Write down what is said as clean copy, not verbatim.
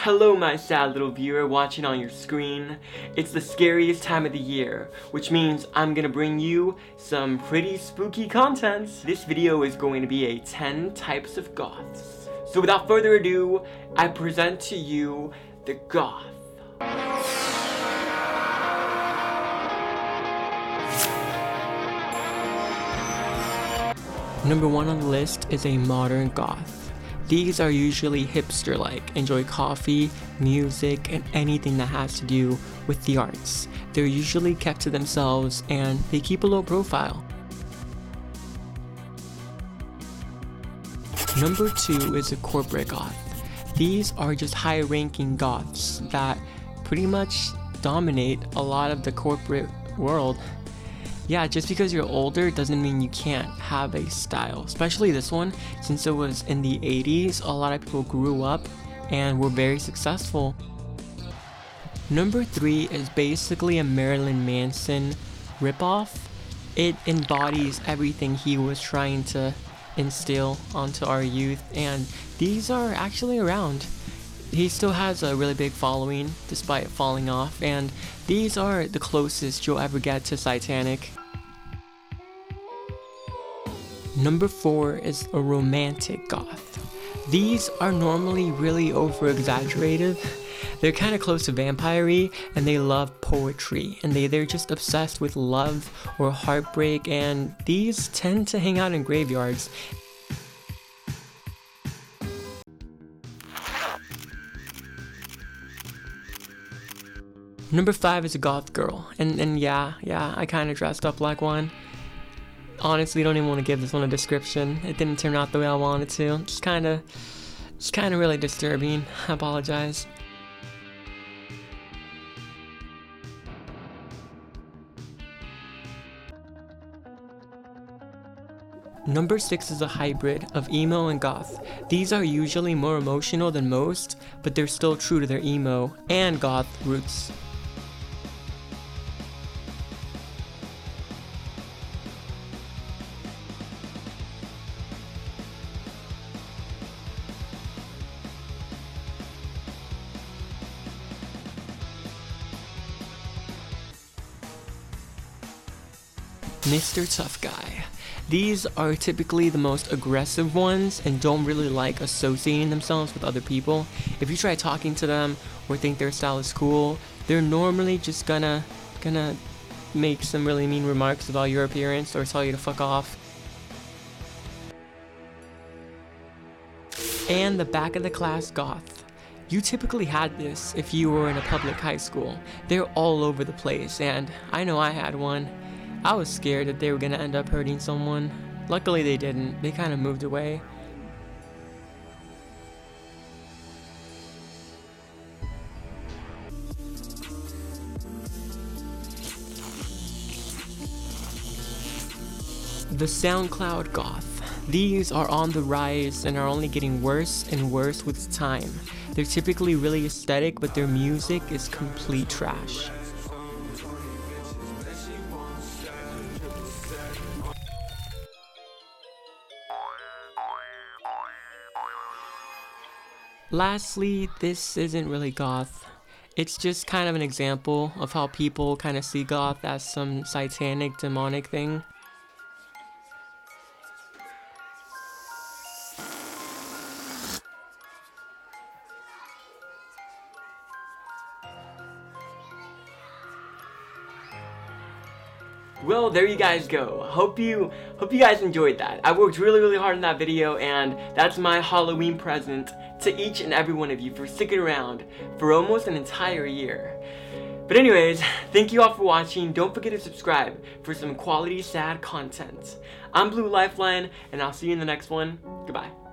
Hello my sad little viewer watching on your screen. It's the scariest time of the year, which means I'm gonna bring you some pretty spooky content. This video is going to be a 10 types of goths. So without further ado, I present to you the goth. Number 1 on the list is a modern goth. These are usually hipster-like, enjoy coffee, music, and anything that has to do with the arts. They're usually kept to themselves and they keep a low profile. Number 2 is a corporate goth. These are just high-ranking goths that pretty much dominate a lot of the corporate world. Yeah, just because you're older doesn't mean you can't have a style. Especially this one, since it was in the 80s, a lot of people grew up and were very successful. Number 3 is basically a Marilyn Manson ripoff. It embodies everything he was trying to instill onto our youth, and these are actually around. He still has a really big following despite falling off, and these are the closest you'll ever get to Satanic. Number 4 is a romantic goth. These are normally really over-exaggerated. They're kind of close to vampire-y, and they love poetry, and they're just obsessed with love or heartbreak, and these tend to hang out in graveyards. Number 5 is a goth girl, and yeah, I kind of dressed up like one. Honestly, don't even want to give this one a description. It didn't turn out the way I wanted to. Just kind of really disturbing. I apologize. Number 6 is a hybrid of emo and goth. These are usually more emotional than most, but they're still true to their emo and goth roots. Mr. Tough Guy. These are typically the most aggressive ones and don't really like associating themselves with other people. If you try talking to them or think their style is cool, they're normally just gonna make some really mean remarks about your appearance or tell you to fuck off. And the back of the class goth. You typically had this if you were in a public high school. They're all over the place, and I know I had one. I was scared that they were gonna end up hurting someone. Luckily they didn't. They kind of moved away. The SoundCloud Goff. These are on the rise and are only getting worse and worse with time. They're typically really aesthetic, but their music is complete trash. Lastly, this isn't really goth. It's just kind of an example of how people kind of see goth as some satanic, demonic thing. Well, there you guys go. Hope you guys enjoyed that. I worked really hard on that video, and that's my Halloween present to each and every one of you for sticking around for almost an entire year. But anyways, thank you all for watching. Don't forget to subscribe for some quality sad content. I'm Blue Lifeline, and I'll see you in the next one. Goodbye.